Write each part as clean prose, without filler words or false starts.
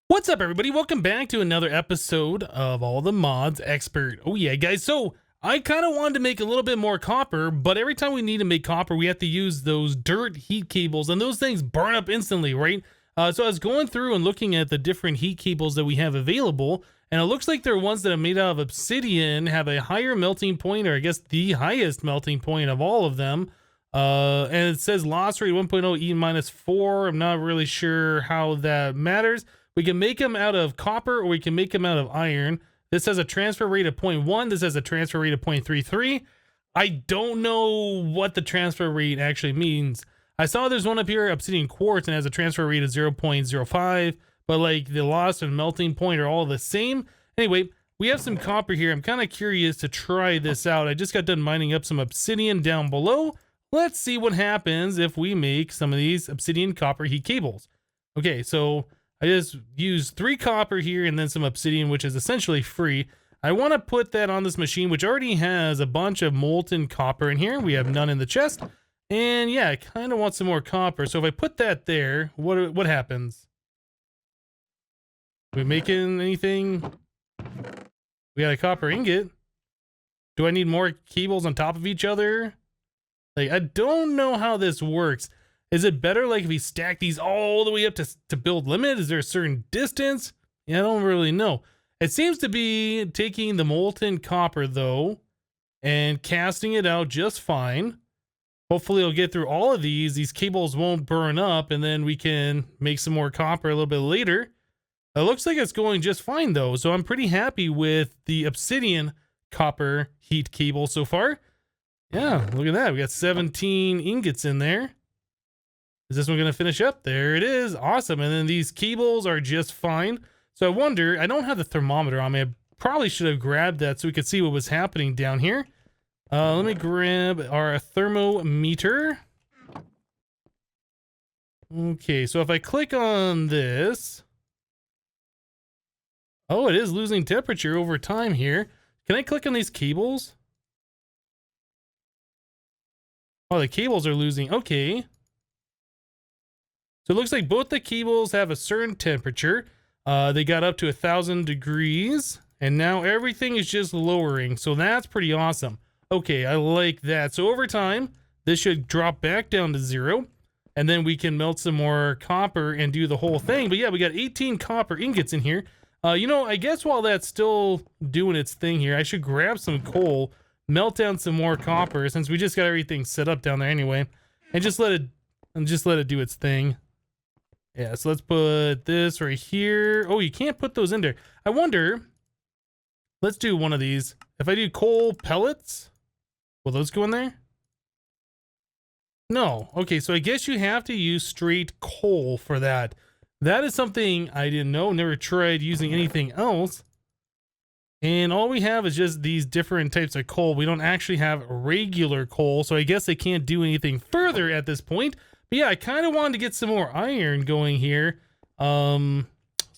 What's up, everybody? Welcome back to another episode of All the Mods Expert. Oh yeah, guys. So I kind of wanted to make a little bit more copper, but every time we need to make copper, we have to use those dirt heat cables, and those things burn up instantly, right? So I was going through and looking at the different heat cables that we have available, and it looks like they're ones that are made out of obsidian, have a higher melting point, or I guess the highest melting point of all of them. And it says loss rate 1.0 E-4. I'm not really sure how that matters. We can make them out of copper, or we can make them out of iron. This has a transfer rate of 0.1. This has a transfer rate of 0.33. I don't know what the transfer rate actually means. I saw there's one up here, obsidian quartz, and has a transfer rate of 0.05, but like the loss and melting point are all the same. Anyway, we have some copper here. I'm kind of curious to try this out. I just got done mining up some obsidian down below. Let's see what happens if we make some of these obsidian copper heat cables. Okay, so I just used 3 copper here and then some obsidian, which is essentially free. I want to put that on this machine, which already has a bunch of molten copper in here. We have none in the chest. And yeah, I kind of want some more copper. So if I put that there, what happens? We making anything? We got a copper ingot. Do I need more cables on top of each other? Like, I don't know how this works. Is it better like if we stack these all the way up to build limit? Is there a certain distance? Yeah, I don't really know. It seems to be taking the molten copper though and casting it out just fine. Hopefully it'll get through all of these. These cables won't burn up, and then we can make some more copper a little bit later. It looks like it's going just fine though, so I'm pretty happy with the obsidian copper heat cable so far. Yeah, look at that. We got 17 ingots in there. Is this one going to finish up? There it is. Awesome. And then these cables are just fine. So I wonder, I don't have the thermometer on me. I probably should have grabbed that so we could see what was happening down here. Let me grab our thermometer. Okay, so if I click on this. Oh, it is losing temperature over time here. Can I click on these cables? Oh, the cables are losing. Okay. So it looks like both the cables have a certain temperature. They got up to 1,000 degrees, and now everything is just lowering. So that's pretty awesome. Okay, I like that. So over time, this should drop back down to 0, and then we can melt some more copper and do the whole thing. But yeah, we got 18 copper ingots in here. You know, I guess while that's still doing its thing here, I should grab some coal, melt down some more copper, since we just got everything set up down there anyway, and just let it do its thing. Yeah, so let's put this right here. Oh, you can't put those in there. I wonder, let's do one of these. If I do coal pellets, will those go in there? No. Okay, so I guess you have to use straight coal for that. That is something I didn't know. Never tried using anything else. And all we have is just these different types of coal. We don't actually have regular coal, so I guess I can't do anything further at this point. But yeah, I kind of wanted to get some more iron going here. So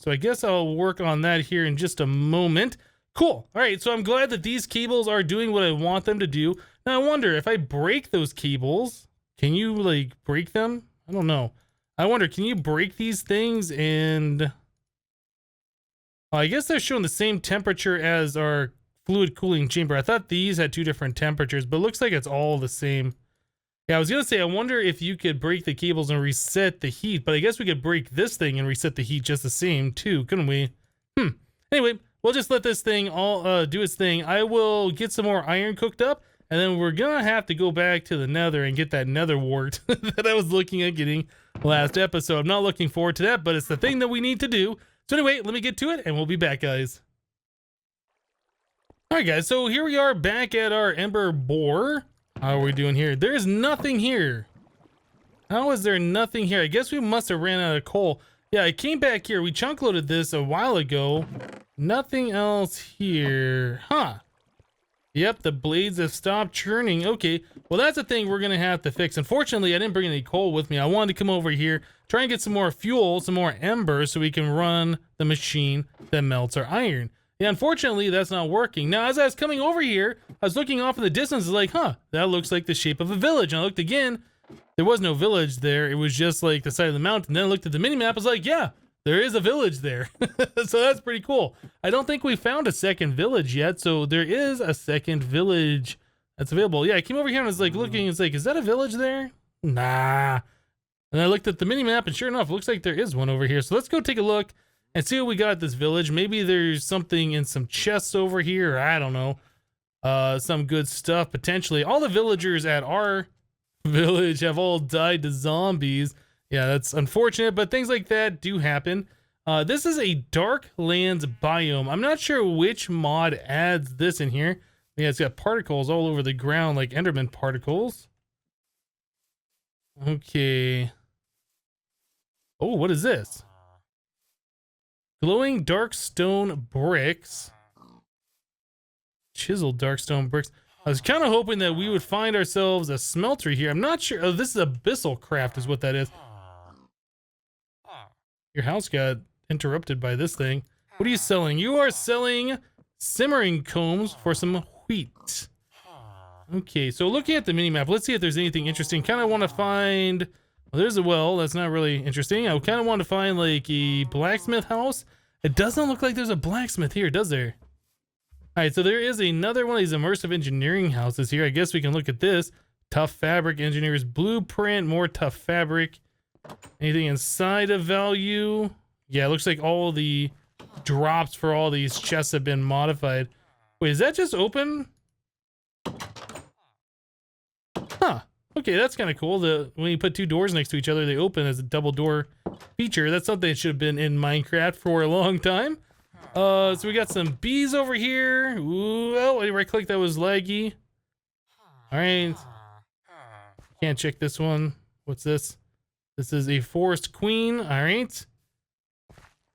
I guess I'll work on that here in just a moment. Cool. All right, so I'm glad that these cables are doing what I want them to do. Now I wonder if I break those cables, can you like break them? I don't know. I wonder, can you break these things? And I guess they're showing the same temperature as our fluid cooling chamber. I thought these had 2 different temperatures, but it looks like it's all the same. Yeah, I was going to say, I wonder if you could break the cables and reset the heat, but I guess we could break this thing and reset the heat just the same too, couldn't we? Anyway, we'll just let this thing all do its thing. I will get some more iron cooked up, and then we're going to have to go back to the Nether and get that Nether wart that I was looking at getting last episode. I'm not looking forward to that, but it's the thing that we need to do. So anyway, let me get to it, and we'll be back, guys. All right, guys, so here we are back at our Ember bore. How are we doing here? There's nothing here. How is there nothing here? I guess we must have ran out of coal. Yeah, I came back here. We chunk loaded this a while ago. Nothing else here. Huh. Yep, the blades have stopped churning. Okay, well, that's a thing we're going to have to fix. Unfortunately, I didn't bring any coal with me. I wanted to come over here, try and get some more fuel, some more embers, so we can run the machine that melts our iron. Yeah, unfortunately, that's not working. Now, as I was coming over here, I was looking off in the distance, like, huh, that looks like the shape of a village. And I looked again, there was no village there. It was just like the side of the mountain. Then I looked at the mini-map, I was like, yeah, there is a village there. So that's pretty cool. I don't think we found a second village yet. So there is a second village that's available. Yeah, I came over here and was like looking. It's like, is that a village there? Nah. And I looked at the mini map, and sure enough, it looks like there is one over here. So let's go take a look and see what we got at this village. Maybe there's something in some chests over here. Or I don't know. Some good stuff potentially. All the villagers at our village have all died to zombies. Yeah, that's unfortunate, but things like that do happen. This is a dark lands biome. I'm not sure which mod adds this in here. Yeah, it's got particles all over the ground, like Enderman particles. Okay. Oh, what is this? Glowing dark stone bricks. Chiseled dark stone bricks. I was kind of hoping that we would find ourselves a smeltery here. I'm not sure. Oh, this is abyssal craft is what that is. Your house got interrupted by this thing. What are you selling? You are selling simmering combs for some wheat. Okay, so looking at the minimap, let's see if there's anything interesting. Kind of want to find... Well, there's a well. That's not really interesting. I kind of want to find like a blacksmith house. It doesn't look like there's a blacksmith here, does there? All right, so there is another one of these immersive engineering houses here. I guess we can look at this. Tough fabric, engineer's blueprint, more tough fabric. Anything inside of value? Yeah, it looks like all the drops for all these chests have been modified. Wait, is that just open? Huh. Okay, that's kind of cool. When you put two doors next to each other, they open as a double door feature. That's something that should have been in Minecraft for a long time. So we got some bees over here. Ooh, oh, right click, that was laggy. All right. Can't check this one. What's this? This is a forest queen. All right.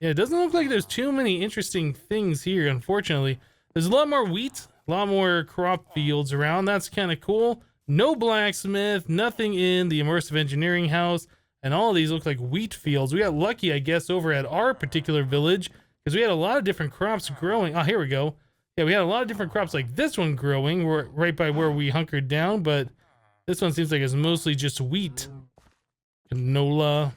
Yeah, it doesn't look like there's too many interesting things here, unfortunately. There's a lot more wheat, a lot more crop fields around. That's kind of cool. No blacksmith, nothing in the immersive engineering house, and all of these look like wheat fields. We got lucky, I guess, over at our particular village, because we had a lot of different crops growing. Oh, here we go. Yeah, we had a lot of different crops like this one growing right by where we hunkered down, but this one seems like it's mostly just wheat. Canola,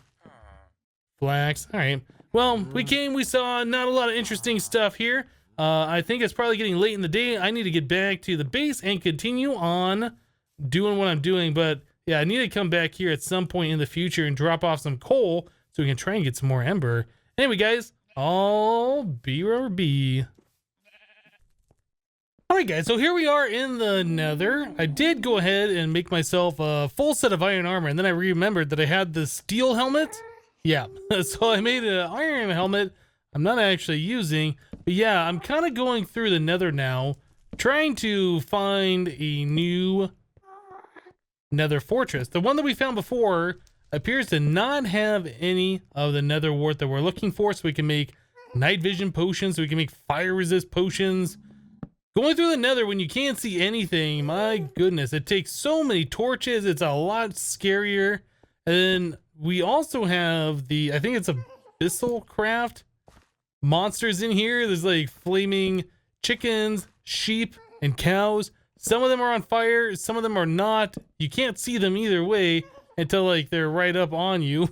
flax. All right. Well, we came, we saw not a lot of interesting stuff here. I think it's probably getting late in the day. I need to get back to the base and continue on doing what I'm doing. But yeah, I need to come back here at some point in the future and drop off some coal so we can try and get some more ember. Anyway, guys, I'll be where be. Alright guys, so here we are in the Nether. I did go ahead and make myself a full set of iron armor, and then I remembered that I had the steel helmet. Yeah, so I made an iron helmet I'm not actually using. But yeah, I'm kind of going through the Nether now, trying to find a new Nether fortress. The one that we found before appears to not have any of the Nether wart that we're looking for, so we can make night vision potions, so we can make fire resist potions. Going through the Nether when you can't see anything, my goodness, it takes so many torches. It's a lot scarier. And then we also have the, I think it's a abyssal craft monsters in here. There's like flaming chickens, sheep, and cows. Some of them are on fire, some of them are not. You can't see them either way until like they're right up on you.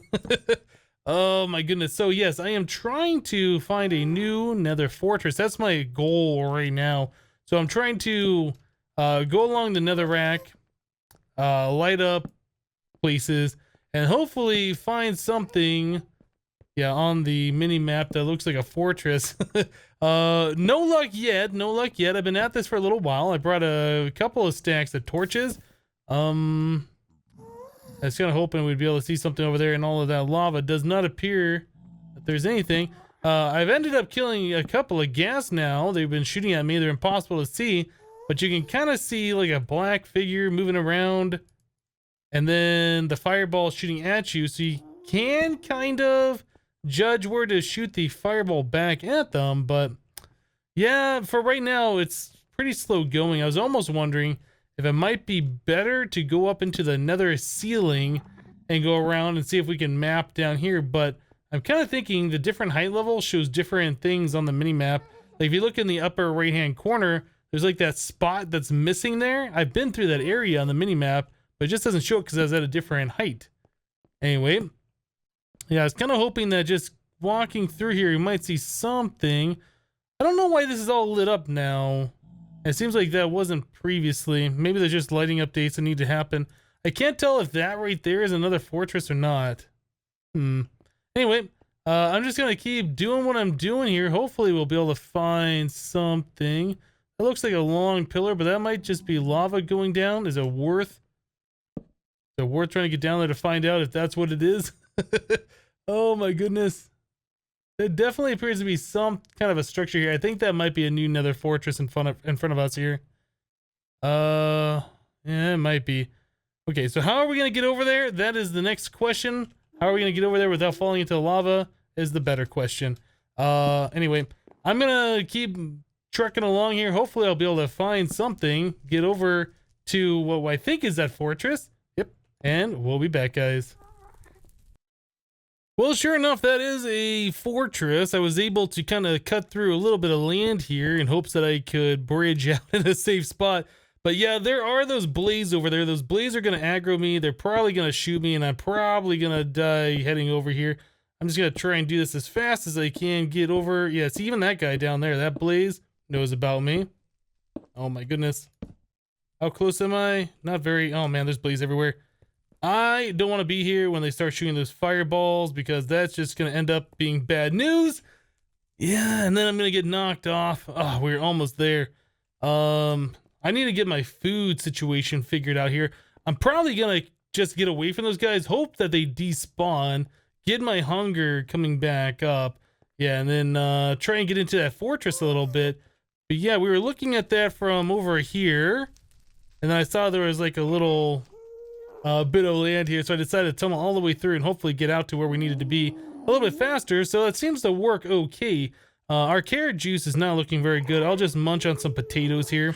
Oh my goodness. So yes, I am trying to find a new Nether fortress. That's my goal right now. So I'm trying to go along the netherrack, light up places, and hopefully find something, yeah, on the mini map that looks like a fortress. No luck yet. No luck yet. I've been at this for a little while. I brought a couple of stacks of torches. I was kind of hoping we'd be able to see something over there, and all of that lava does not appear that there's anything. I've ended up killing a couple of ghast now. They've been shooting at me. They're impossible to see, but you can kind of see like a black figure moving around, and then the fireball shooting at you, so you can kind of judge where to shoot the fireball back at them. But yeah, for right now, it's pretty slow going. I was almost wondering if it might be better to go up into the nether ceiling and go around and see if we can map down here, but I'm kind of thinking the different height level shows different things on the mini map. Like if you look in the upper right hand corner, there's like that spot that's missing there. I've been through that area on the mini map, but it just doesn't show it because I was at a different height. Anyway, yeah, I was kind of hoping that just walking through here, you might see something. I don't know why this is all lit up now. It seems like that wasn't previously. Maybe there's just lighting updates that need to happen. I can't tell if that right there is another fortress or not. Anyway, I'm just gonna keep doing what I'm doing here. Hopefully we'll be able to find something. It looks like a long pillar, but that might just be lava going down. Is it worth trying to get down there to find out if that's what it is? Oh my goodness. It definitely appears to be some kind of a structure here. I think that might be a new Nether fortress in front of us here. Yeah, it might be. Okay, so how are we gonna get over there? That is the next question. How are we gonna get over there without falling into the lava is the better question. Anyway, I'm gonna keep trucking along here. Hopefully I'll be able to find something, get over to what I think is that fortress. Yep, and we'll be back, guys. Well, sure enough, that is a fortress. I was able to kind of cut through a little bit of land here in hopes that I could bridge out in a safe spot. But yeah, there are those blaze over there. Those blaze are going to aggro me. They're probably going to shoot me, and I'm probably going to die heading over here. I'm just going to try and do this as fast as I can. Get over. Yeah, see, even that guy down there, that blaze knows about me. Oh my goodness. How close am I? Not very. Oh man, there's blaze everywhere. I don't want to be here when they start shooting those fireballs because that's just going to end up being bad news. Yeah, and then I'm going to get knocked off. Oh, we're almost there. I need to get my food situation figured out here. I'm probably going to just get away from those guys, hope that they despawn, get my hunger coming back up. Yeah, and then try and get into that fortress a little bit. But yeah, we were looking at that from over here. And then I saw there was like a little bit of land here, so I decided to tunnel all the way through and hopefully get out to where we needed to be a little bit faster. So it seems to work okay. Our carrot juice is not looking very good. I'll just munch on some potatoes here.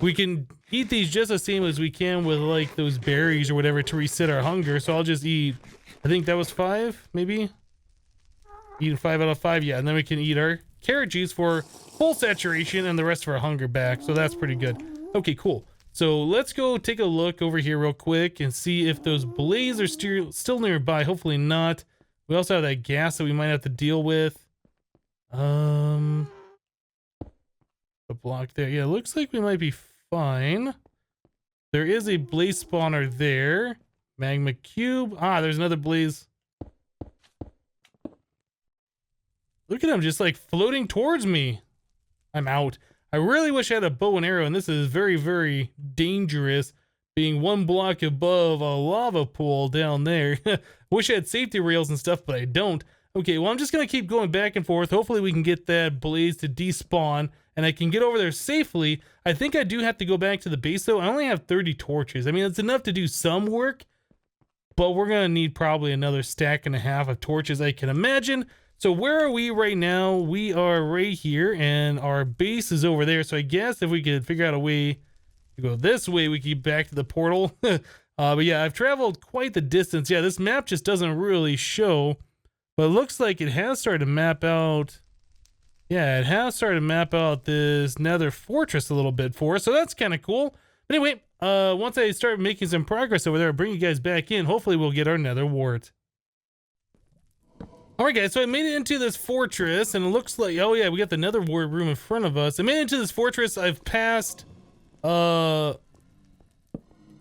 We can eat these just the same as we can with like those berries or whatever to reset our hunger. So I'll just eat, I think that was 5, maybe? Eating 5 out of 5, yeah. And then we can eat our carrot juice for full saturation and the rest of our hunger back. So that's pretty good. Okay, cool. So let's go take a look over here real quick and see if those blaze are still nearby. Hopefully not. We also have that gas that we might have to deal with. A block there. Yeah, it looks like we might be fine. There is a blaze spawner there. Magma cube. Ah, there's another blaze. Look at him just like floating towards me. I'm out. I really wish I had a bow and arrow, and this is very, very dangerous, being 1 block above a lava pool down there. Wish I had safety rails and stuff, but I don't. Okay, well, I'm just going to keep going back and forth. Hopefully we can get that blaze to despawn, and I can get over there safely. I think I do have to go back to the base, though. I only have 30 torches. I mean, it's enough to do some work, but we're going to need probably another stack and a half of torches, I can imagine. So where are we right now? We are right here, and our base is over there. So I guess if we could figure out a way to go this way, we can get back to the portal. But yeah, I've traveled quite the distance. Yeah, this map just doesn't really show, but it looks like it has started to map out. Yeah, it has started to map out this Nether fortress a little bit for us. So that's kind of cool. But anyway, once I start making some progress over there, I'll bring you guys back in. Hopefully we'll get our Nether wart. Alright guys, so I made it into this fortress, and it looks like, oh yeah, we got the Nether wart room in front of us. I made it into this fortress. I've passed, yeah,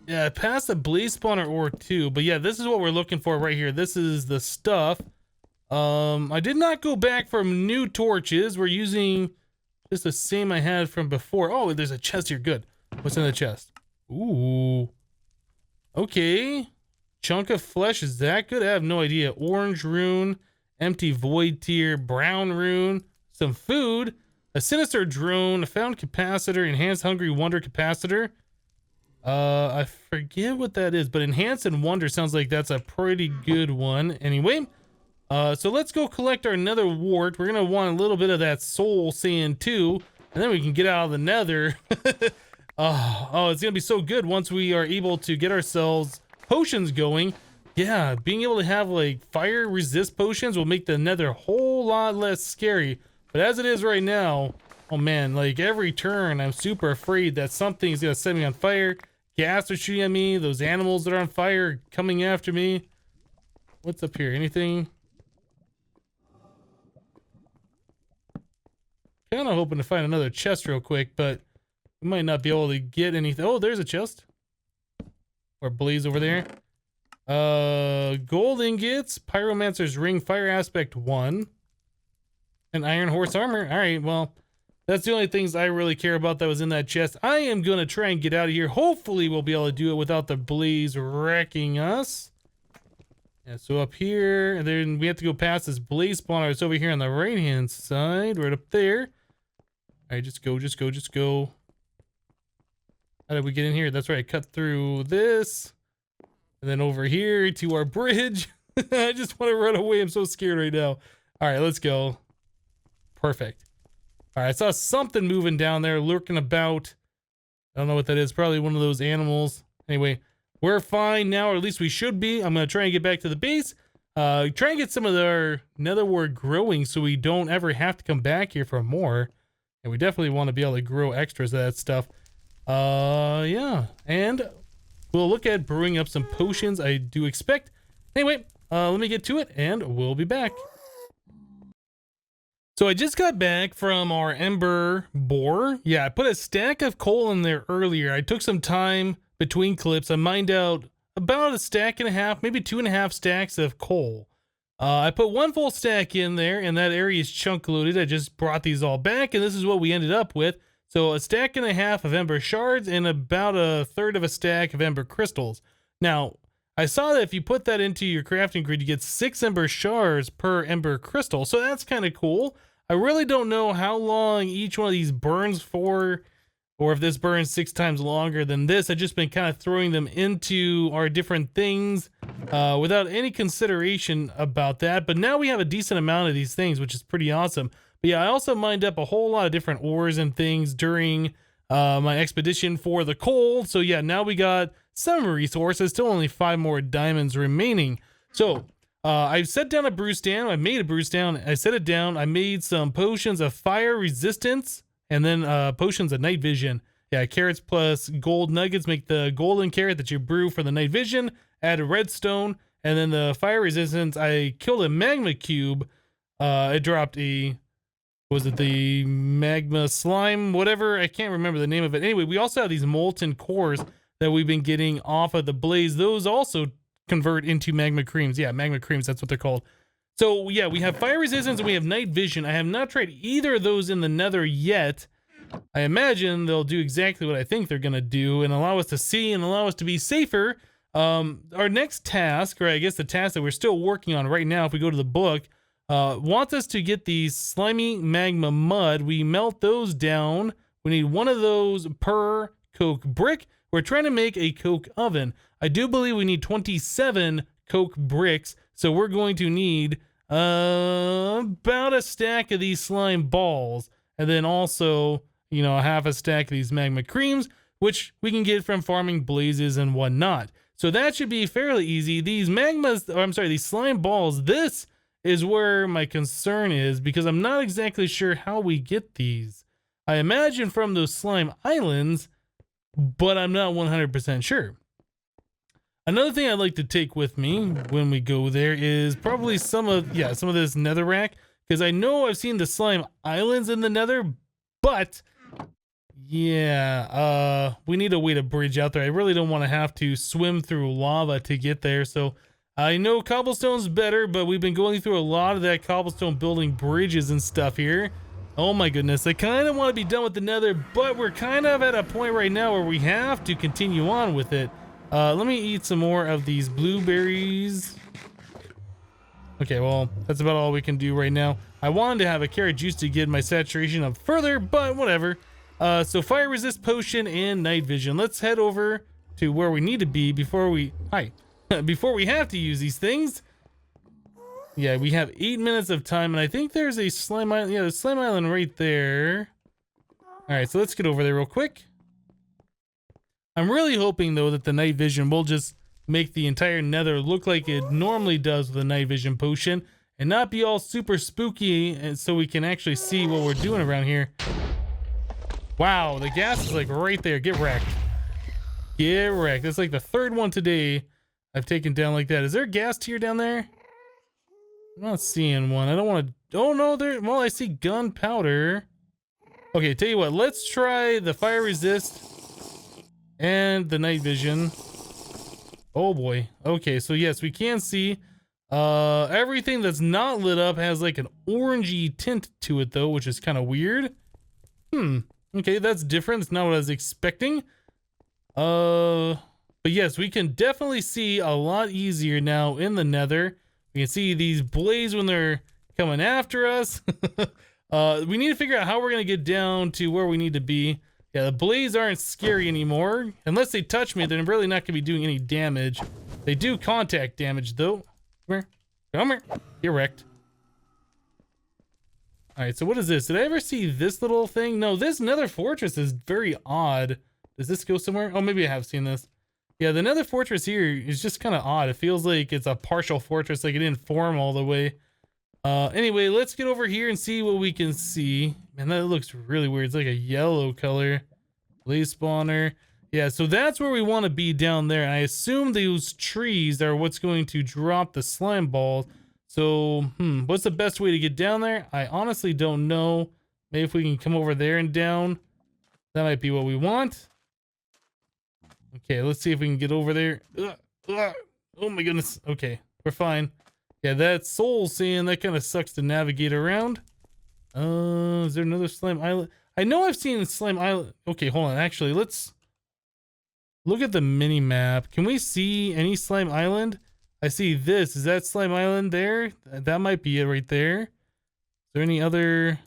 I passed a blaze spawner or 2, but yeah, this is what we're looking for right here. This is the stuff. I did not go back for new torches. We're using just the same I had from before. Oh, there's a chest here. Good. What's in the chest? Ooh. Okay. Chunk of flesh. Is that good? I have no idea. Orange rune. Empty void tier, brown rune, some food, a sinister drone, a found capacitor, enhanced hungry wonder capacitor. I forget what that is, but enhanced and wonder sounds like that's a pretty good one. Anyway, so let's go collect our Nether wart. We're gonna want a little bit of that soul sand too, and then we can get out of the Nether. Oh, it's gonna be so good once we are able to get ourselves potions going. Yeah, being able to have like fire resist potions will make the Nether a whole lot less scary. But as it is right now, oh man, like every turn I'm super afraid that something is gonna set me on fire. Gas are shooting at me, those animals that are on fire coming after me. What's up here? Anything? kind of hoping to find another chest real quick, but we might not be able to get anything. Oh, there's a chest. Or blaze over there. Gold ingots, pyromancer's ring, fire aspect 1, and iron horse armor. All right, well, that's the only things I really care about that was in that chest. I am gonna try and get out of here. Hopefully we'll be able to do it without the blaze wrecking us. Yeah, so up here, and then we have to go past this blaze spawner. It's over here on the right hand side, right up there. All right, just go, just go, just go. How did we get in here? That's right, cut through this. And then over here to our bridge. I just want to run away. I'm so scared right now. All right, let's go. Perfect. All right, I saw something moving down there, lurking about. I don't know what that is. Probably one of those animals. Anyway, we're fine now, or at least we should be. I'm going to try and get back to the base. Try and get some of our nether wart growing so we don't ever have to come back here for more. And we definitely want to be able to grow extras of that stuff. Yeah. And we'll look at brewing up some potions, I do expect. Anyway, let me get to it, and we'll be back. So I just got back from our ember bore. Yeah, I put a stack of coal in there earlier. I took some time between clips. I mined out about a stack and a half, maybe 2.5 stacks of coal. I put 1 full stack in there, and that area is chunk loaded. I just brought these all back, and this is what we ended up with. So a stack and a half of ember shards and about 1/3 of a stack of ember crystals. Now, I saw that if you put that into your crafting grid, you get 6 ember shards per ember crystal. So that's kind of cool. I really don't know how long each one of these burns for, or if this burns 6 times longer than this. I've just been kind of throwing them into our different things without any consideration about that. But now we have a decent amount of these things, which is pretty awesome. But yeah, I also mined up a whole lot of different ores and things during my expedition for the coal. So yeah, now we got some resources, still only 5 more diamonds remaining. So I've set down a brew stand. I made a brew stand. I set it down. I made some potions of fire resistance and then potions of night vision. Yeah, carrots plus gold nuggets make the golden carrot that you brew for the night vision. Add a redstone, and then the fire resistance. I killed a magma cube. It dropped a, was it the magma slime, whatever, I can't remember the name of it. Anyway, we also have these molten cores that we've been getting off of the blaze. Those also convert into magma creams. Yeah, magma creams, that's what they're called. So yeah, we have fire resistance and we have night vision. I have not tried either of those in the nether yet. I imagine they'll do exactly what I think they're gonna do and allow us to see and allow us to be safer. Our next task, or I guess the task that we're still working on right now, if we go to the book, wants us to get these slimy magma mud. We melt those down. We need 1 of those per coke brick. We're trying to make a coke oven. I do believe we need 27 coke bricks. So we're going to need about a stack of these slime balls. And then also, you know, half a stack of these magma creams, which we can get from farming blazes and whatnot. So that should be fairly easy. These magmas, or I'm sorry, these slime balls, this is where my concern is because I'm not exactly sure how we get these. I imagine from those slime islands, but I'm not 100% sure. Another thing I'd like to take with me when we go there is probably some of this netherrack, because I know I've seen the slime islands in the nether, but yeah, we need a way to bridge out there. I really don't want to have to swim through lava to get there. So I know cobblestone's better, but we've been going through a lot of that cobblestone building bridges and stuff here. Oh my goodness, I kind of want to be done with the nether, but we're kind of at a point right now where we have to continue on with it. Let me eat some more of these blueberries. Okay, well, that's about all we can do right now. I wanted to have a carrot juice to get my saturation up further, but whatever. So fire resist potion and night vision. Let's head over to where we need to be before we before we have to use these things. Yeah, we have 8 minutes of time, and I think there's a slime island. Yeah, there's slime island right there. All right, so let's get over there real quick. I'm really hoping though that the night vision will just make the entire nether look like it normally does with a night vision potion and not be all super spooky, and so we can actually see what we're doing around here. Wow, the gas is like right there. Get wrecked. Get wrecked. That's like the 3rd one today I've taken down like that. Is there a gas tier down there? I'm not seeing one. I don't want to. Oh no, there. Well, I see gunpowder. Okay, tell you what, let's try the fire resist and the night vision. Oh boy. Okay, so yes, we can see everything that's not lit up has like an orangey tint to it though, which is kind of weird. Okay, that's different. It's not what I was expecting. But yes, we can definitely see a lot easier now in the Nether. We can see these blaze when they're coming after us. We need to figure out how we're gonna get down to where we need to be. Yeah, the blaze aren't scary anymore. Unless they touch me, they're really not gonna be doing any damage. They do contact damage though. Come here. Come here. You're wrecked. Alright, so what is this? Did I ever see this little thing? No, this Nether fortress is very odd. Does this go somewhere? Oh, maybe I have seen this. Yeah, the Nether fortress here is just kind of odd. It feels like it's a partial fortress, like it didn't form all the way. Anyway, let's get over here and see what we can see. Man, that looks really weird. It's like a yellow color. Blaze spawner. Yeah, so that's where we want to be down there. And I assume those trees are what's going to drop the slime balls. So, what's the best way to get down there? I honestly don't know. Maybe if we can come over there and down. That might be what we want. Okay, let's see if we can get over there. Oh my goodness. Okay, we're fine. Yeah, that soul sand, that kind of sucks to navigate around. Is there another slime island? I know I've seen slime island. Okay, hold on. Actually, let's look at the mini map. Can we see any slime island? I see this. Is that slime island there? That might be it right there. Is there any other?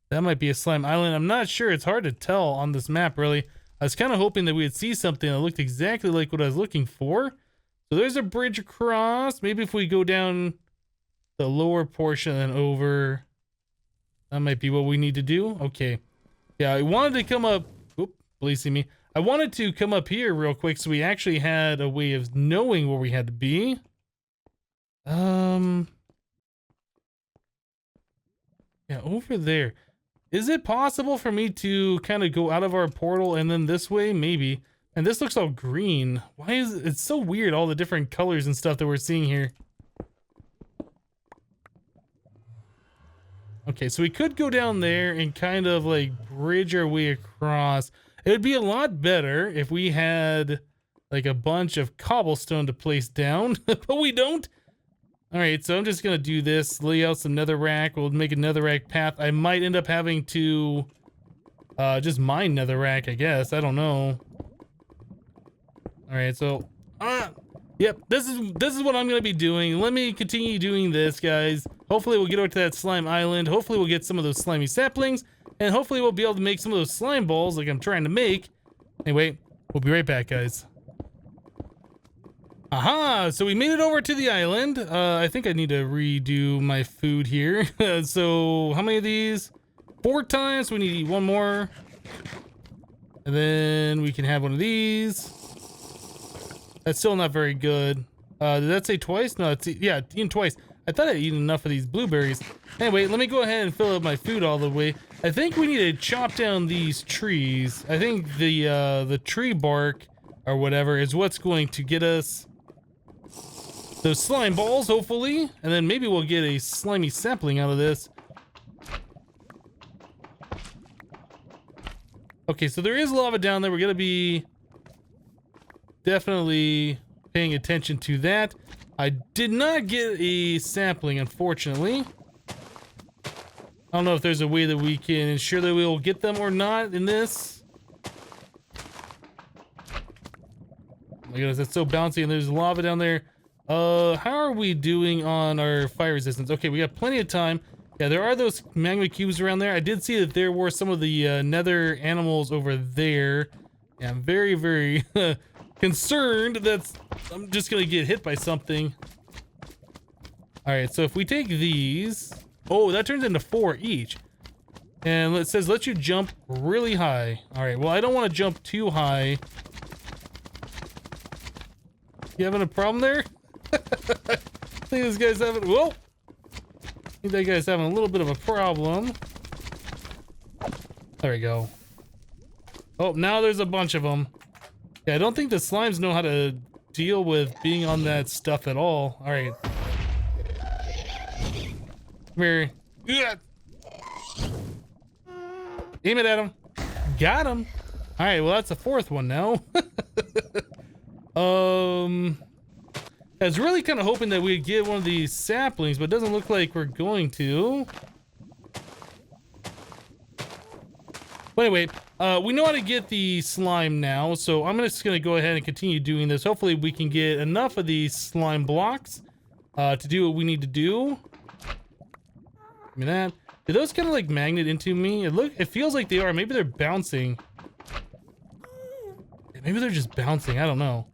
That might be a slime island. I'm not sure. It's hard to tell on this map, really. I was kind of hoping that we would see something that looked exactly like what I was looking for. So there's a bridge across. Maybe if we go down the lower portion and over, that might be what we need to do. Okay. Yeah, I wanted to come up. Oop, please see me. I wanted to come up here real quick so we actually had a way of knowing where we had to be. Yeah, over there. Is it possible for me to kind of go out of our portal and then this way? Maybe. And this looks all green. Why is it? It's so weird, all the different colors and stuff that we're seeing here. Okay, so we could go down there and kind of like bridge our way across. It would be a lot better if we had like a bunch of cobblestone to place down, but we don't. All right, so I'm just gonna do this, lay out some netherrack. We'll make a netherrack path. I might end up having to just mine netherrack, I guess. I don't know. All right, so yep, this is what I'm gonna be doing. Let me continue doing this, guys. Hopefully we'll get over to that slime island. Hopefully we'll get some of those slimy saplings, and hopefully we'll be able to make some of those slime balls like I'm trying to make. Anyway, we'll be right back, guys. Aha! So we made it over to the island. I think I need to redo my food here. So how many of these? 4 times. We need to eat 1 more. And then we can have 1 of these. That's still not very good. Did that say twice? No, it's, yeah, eaten twice. I thought I'd eaten enough of these blueberries. Anyway, let me go ahead and fill up my food all the way. I think we need to chop down these trees. I think the tree bark or whatever is what's going to get us those slime balls, hopefully. And then maybe we'll get a slimy sapling out of this. Okay, so there is lava down there. We're gonna be definitely paying attention to that. I did not get a sapling, unfortunately. I don't know if there's a way that we can ensure that we will get them or not in this. Oh my goodness, that's so bouncy, and there's lava down there. How are we doing on our fire resistance? Okay, we got plenty of time. Yeah, there are those magma cubes around there. I did see that there were some of the nether animals over there. Yeah, I'm very, very concerned that I'm just gonna get hit by something. All right, so if we take these, oh, that turns into 4 each. And it says let you jump really high. All right, well, I don't want to jump too high. You having a problem there? I think this guy's having, whoa! I think that guy's having a little bit of a problem. There we go. Oh, now there's a bunch of them. Yeah, I don't think the slimes know how to deal with being on that stuff at all. All right. Come here. Aim it at him. Got him. All right, well, that's the fourth one now. I was really kind of hoping that we'd get one of these saplings, but it doesn't look like we're going to. But anyway, we know how to get the slime now, so I'm just going to go ahead and continue doing this. Hopefully we can get enough of these slime blocks to do what we need to do. Give me that. Did those kind of like magnet into me? It feels like they are. Maybe they're bouncing. Maybe they're just bouncing. I don't know.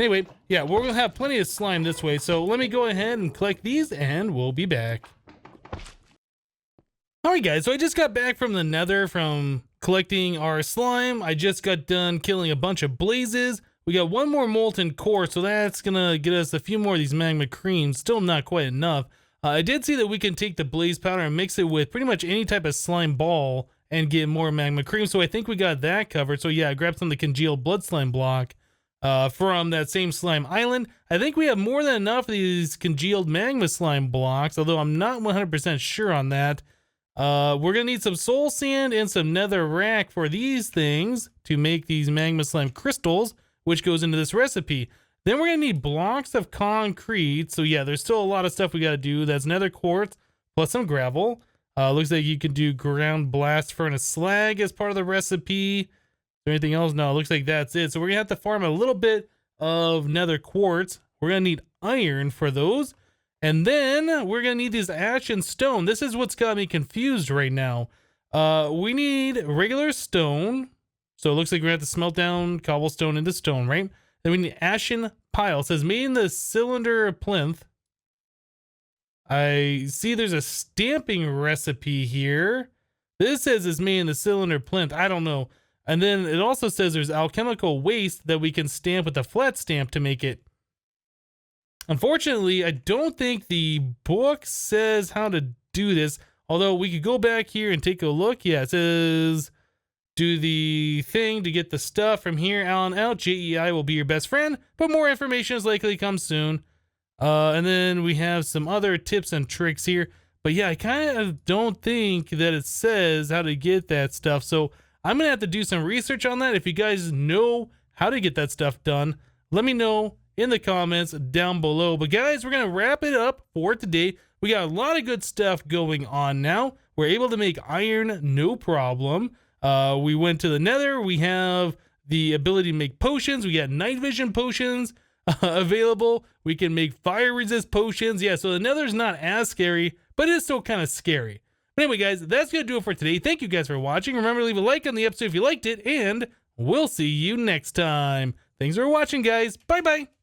Anyway, yeah, we're gonna have plenty of slime this way, so let me go ahead and collect these and we'll be back. Alright guys, so I just got back from the Nether from collecting our slime. I just got done killing a bunch of blazes. We got one more molten core, so that's gonna get us a few more of these magma creams. Still not quite enough. I did see that we can take the blaze powder and mix it with pretty much any type of slime ball and get more magma cream, so I think we got that covered. So yeah, I grabbed some of the congealed blood slime block from that same slime island. I think we have more than enough of these congealed magma slime blocks, although I'm not 100% sure on that. We're gonna need some soul sand and some nether rack for these things to make these magma slime crystals, which goes into this recipe. Then we're gonna need blocks of concrete. So yeah, there's still a lot of stuff we gotta do. That's nether quartz plus some gravel. Looks like you can do ground blast furnace slag as part of the recipe. Is there anything else? No, it looks like that's it. So we're gonna have to farm a little bit of nether quartz. We're gonna need iron for those. And then we're gonna need this ash and stone. This is what's got me confused right now. We need regular stone. So it looks like we're gonna have to smelt down cobblestone into stone, right? Then we need ashen pile. It says made in the cylinder plinth. I see there's a stamping recipe here. This says it's made in the cylinder plinth. I don't know. And then it also says there's alchemical waste that we can stamp with a flat stamp to make it. Unfortunately, I don't think the book says how to do this. Although we could go back here and take a look. Yeah, it says do the thing to get the stuff from here on out. JEI will be your best friend, but more information is likely to come soon. And then we have some other tips and tricks here. But yeah, I kind of don't think that it says how to get that stuff. So I'm going to have to do some research on that. If you guys know how to get that stuff done, let me know in the comments down below. But guys, we're going to wrap it up for today. We got a lot of good stuff going on now. We're able to make iron, no problem. We went to the Nether. We have the ability to make potions. We got night vision potions available. We can make fire resist potions. Yeah, so the Nether's not as scary, but it is still kind of scary. But anyway, guys, that's going to do it for today. Thank you guys for watching. Remember to leave a like on the episode if you liked it, and we'll see you next time. Thanks for watching, guys. Bye-bye.